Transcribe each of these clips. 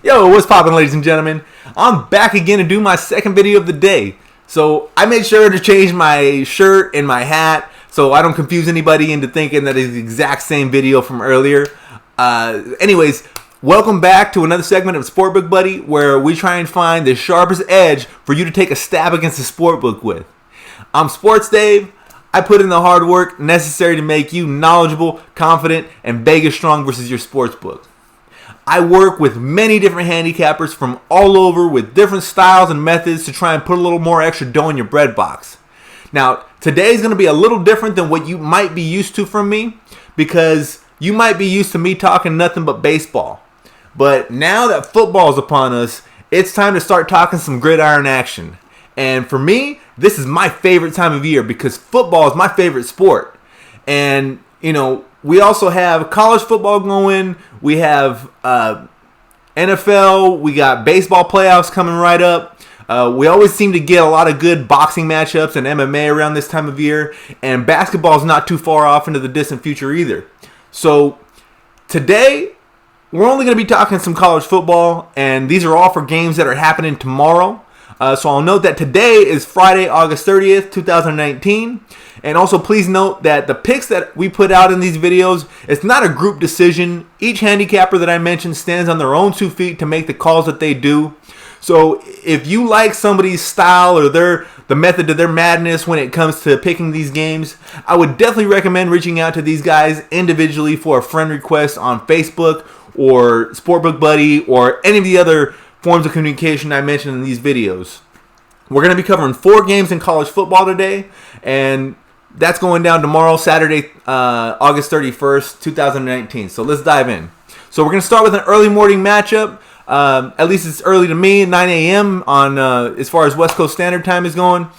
Yo, what's poppin', ladies and gentlemen? I'm back again to do my second video of the day. So I made sure to change my shirt and my hat so I don't confuse anybody into thinking that it's the exact same video from earlier. Anyways, welcome back to another segment of SportBook Buddy, where we try and find the sharpest edge for you to take a stab against the sportbook with. I'm Sports Dave. I put in the hard work necessary to make you knowledgeable, confident, and Vegas strong versus your sportsbook. I work with many different handicappers from all over with different styles and methods to try and put a little more extra dough in your bread box. Now, today is going to be a little different than what you might be used to from me, because you might be used to me talking nothing but baseball. But now that football is upon us, it's time to start talking some gridiron action. And for me, this is my favorite time of year because football is my favorite sport. And, you know, we also have college football going. We have NFL. We got baseball playoffs coming right up. We always seem to get a lot of good boxing matchups and MMA around this time of year. And basketball is not too far off into the distant future either. So today, we're only going to be talking some college football. And these are all for games that are happening tomorrow. So I'll note that today is Friday, August 30th, 2019. And also please note that the picks that we put out in these videos, it's not a group decision. Each handicapper that I mentioned stands on their own 2 feet to make the calls that they do. So if you like somebody's style or the method of their madness when it comes to picking these games, I would definitely recommend reaching out to these guys individually for a friend request on Facebook or SportBook Buddy or any of the other forms of communication I mentioned in these videos. We're going to be covering 4 games in college football today, and that's going down tomorrow, Saturday, August 31st, 2019. So let's dive in. So we're going to start with an early morning matchup. At least it's early to me, 9 a.m. on as far as West Coast Standard Time is going.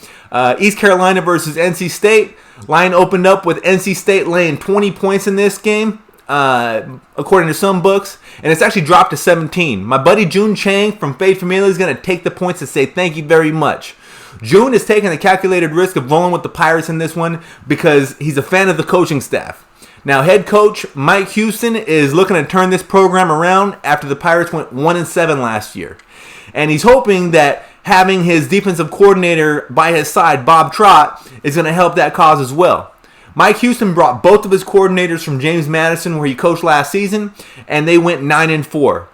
East Carolina versus NC State. Line opened up with NC State laying 20 points in this game, according to some books, and it's actually dropped to 17. My buddy June Chang from Fade Familia is going to take the points and say thank you very much. June is taking the calculated risk of rolling with the Pirates in this one because he's a fan of the coaching staff. Now, head coach Mike Houston is looking to turn this program around after the Pirates went 1-7 last year. And he's hoping that having his defensive coordinator by his side, Bob Trott, is going to help that cause as well. Mike Houston brought both of his coordinators from James Madison, where he coached last season, and they went 9-4.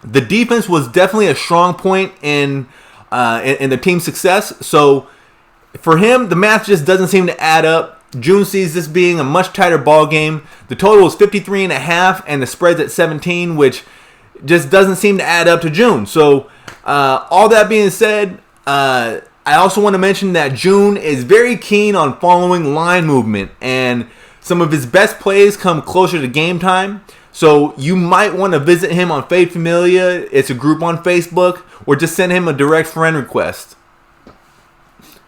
The defense was definitely a strong point in the team's success. So for him, the math just doesn't seem to add up. June sees this being a much tighter ball game. The total is 53.5, and the spread's at 17, which just doesn't seem to add up to June. So all that being said, I also want to mention that June is very keen on following line movement, and some of his best plays come closer to game time. So you might want to visit him on Fade Familia. It's a group on Facebook, or just send him a direct friend request.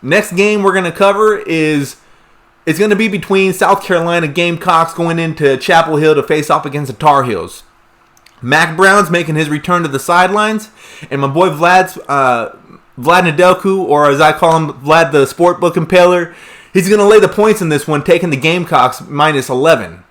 Next game we're going to cover is it's going to be between South Carolina Gamecocks going into Chapel Hill to face off against the Tar Heels. Mac Brown's making his return to the sidelines, and my boy Vlad Nedelku, or as I call him, Vlad the Sportbook Impaler, he's going to lay the points in this one, taking the Gamecocks minus 11.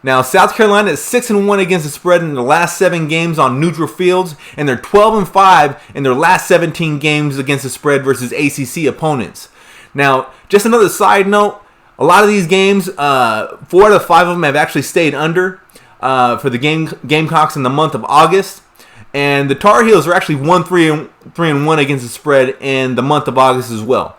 Now, South Carolina is 6-1 against the spread in the last 7 games on neutral fields, and they're 12-5 in their last 17 games against the spread versus ACC opponents. Now, just another side note, a lot of these games, 4 out of 5 of them have actually stayed under for the Gamecocks in the month of August. And the Tar Heels are actually 1-3-1 against the spread in the month of August as well.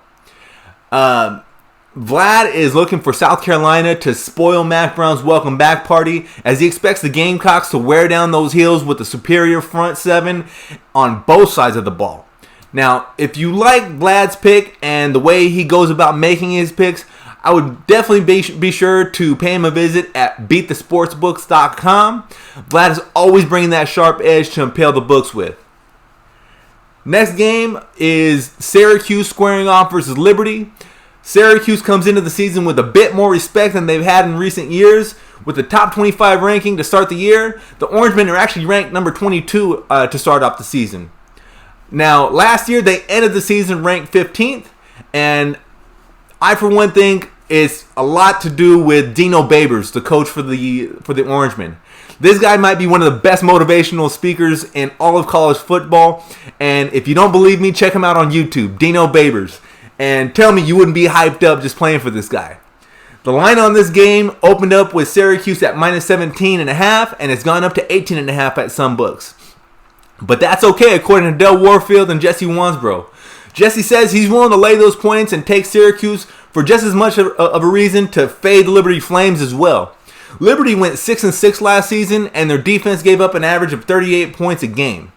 Vlad is looking for South Carolina to spoil Mac Brown's welcome back party, as he expects the Gamecocks to wear down those Heels with a superior front 7 on both sides of the ball. Now, if you like Vlad's pick and the way he goes about making his picks, I would definitely be sure to pay him a visit at beatthesportsbooks.com. Vlad is always bringing that sharp edge to impale the books with. Next game is Syracuse squaring off versus Liberty. Syracuse comes into the season with a bit more respect than they've had in recent years. With the top 25 ranking to start the year, the Orangemen are actually ranked number 22 to start off the season. Now, last year they ended the season ranked 15th, and I, for one, think it's a lot to do with Dino Babers, the coach for the Orangemen. This guy might be one of the best motivational speakers in all of college football. And if you don't believe me, check him out on YouTube, Dino Babers. And tell me you wouldn't be hyped up just playing for this guy. The line on this game opened up with Syracuse at minus 17.5, and it's gone up to 18.5 at some books. But that's okay, according to Del Warfield and Jesse Wansbrough. Jesse says he's willing to lay those points and take Syracuse for just as much of a reason to fade Liberty Flames as well. Liberty went 6-6 last season, and their defense gave up an average of 38 points a game.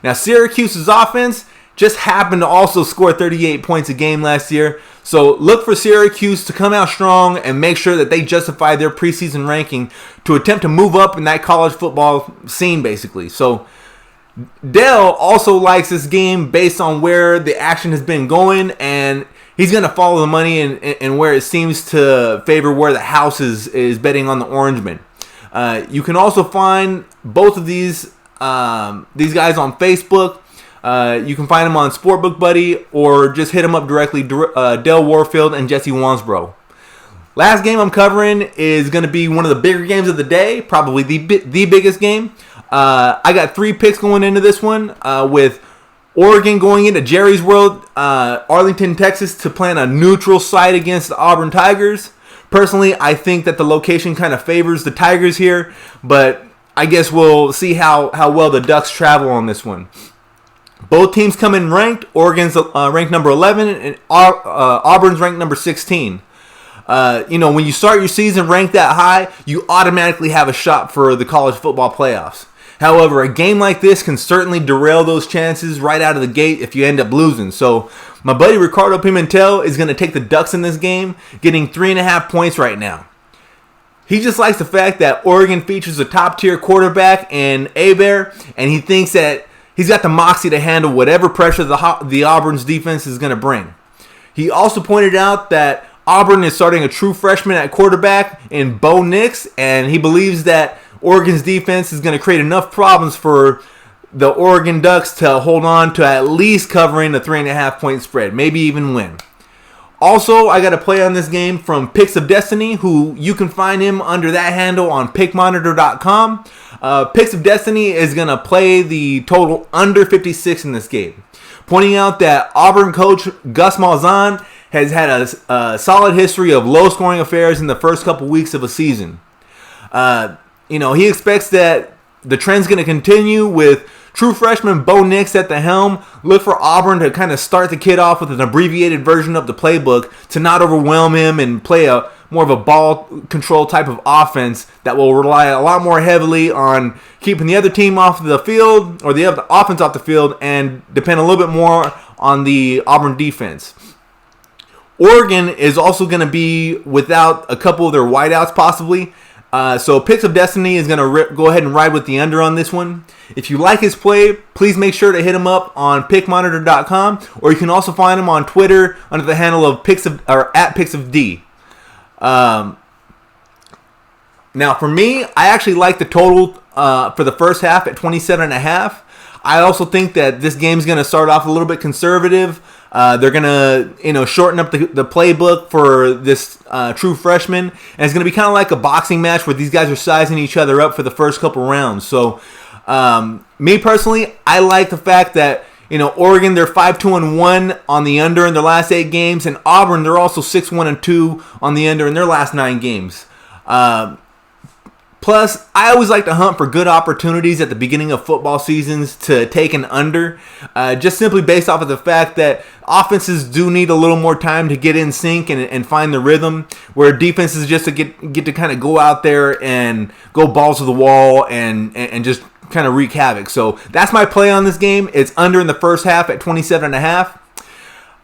Now, Syracuse's offense just happened to also score 38 points a game last year. So look for Syracuse to come out strong and make sure that they justify their preseason ranking to attempt to move up in that college football scene, basically. So Dell also likes this game based on where the action has been going, and he's going to follow the money and where it seems to favor where the house is betting on the Orangemen. You can also find both of these guys on Facebook. You can find them on SportBook Buddy, or just hit them up directly, Del Warfield and Jesse Wansbrough. Last game I'm covering is going to be one of the bigger games of the day, probably the biggest game. I got 3 picks going into this one, with Oregon going into Jerry's World, Arlington, Texas, to play on a neutral site against the Auburn Tigers. Personally, I think that the location kind of favors the Tigers here, but I guess we'll see how well the Ducks travel on this one. Both teams come in ranked. Oregon's ranked number 11, and Auburn's ranked number 16. When you start your season ranked that high, you automatically have a shot for the college football playoffs. However, a game like this can certainly derail those chances right out of the gate if you end up losing. So my buddy Ricardo Pimentel is going to take the Ducks in this game, getting 3.5 points right now. He just likes the fact that Oregon features a top-tier quarterback in Hebert, and he thinks that he's got the moxie to handle whatever pressure the Auburn's defense is going to bring. He also pointed out that Auburn is starting a true freshman at quarterback in Bo Nix, and he believes that Oregon's defense is going to create enough problems for the Oregon Ducks to hold on to at least covering the 3.5 point spread, maybe even win. Also, I got a play on this game from Picks of Destiny, who you can find him under that handle on pickmonitor.com. Picks of Destiny is going to play the total under 56 in this game, pointing out that Auburn coach Gus Malzahn has had a solid history of low-scoring affairs in the first couple weeks of a season. He expects that the trend's going to continue with true freshman Bo Nix at the helm. Look for Auburn to kind of start the kid off with an abbreviated version of the playbook to not overwhelm him and play a more of a ball control type of offense that will rely a lot more heavily on keeping the other team off the field, or the other offense off the field, and depend a little bit more on the Auburn defense. Oregon is also going to be without a couple of their wideouts possibly. So Picks of Destiny is going to go ahead and ride with the under on this one. If you like his play, please make sure to hit him up on pickmonitor.com, or you can also find him on Twitter under the handle of at Picks of D. Now for me, I actually like the total for the first half at 27.5. I also think that this game's going to start off a little bit conservative. They're going to, shorten up the playbook for this true freshman. And it's going to be kind of like a boxing match where these guys are sizing each other up for the first couple rounds. So, me personally, I like the fact that, Oregon, they're 5-2-1 on the under in their last 8 games. And Auburn, they're also 6-1-2 on the under in their last 9 games. Plus, I always like to hunt for good opportunities at the beginning of football seasons to take an under, just simply based off of the fact that offenses do need a little more time to get in sync and find the rhythm, where defenses just to get to kind of go out there and go balls to the wall and just kind of wreak havoc. So that's my play on this game. It's under in the first half at 27.5.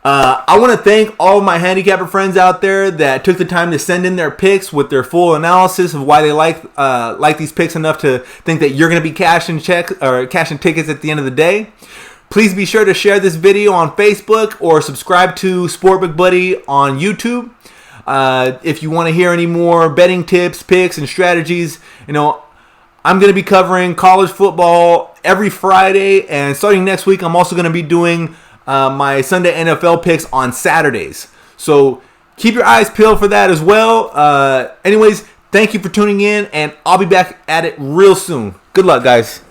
I want to thank all of my handicapper friends out there that took the time to send in their picks with their full analysis of why they like these picks enough to think that you're going to be cashing tickets at the end of the day. Please be sure to share this video on Facebook or subscribe to SportBook Buddy on YouTube. If you want to hear any more betting tips, picks, and strategies, I'm going to be covering college football every Friday, and starting next week, I'm also going to be doing my Sunday NFL picks on Saturdays. So keep your eyes peeled for that as well. Anyways, Thank you for tuning in, and I'll be back at it real soon. Good luck, guys.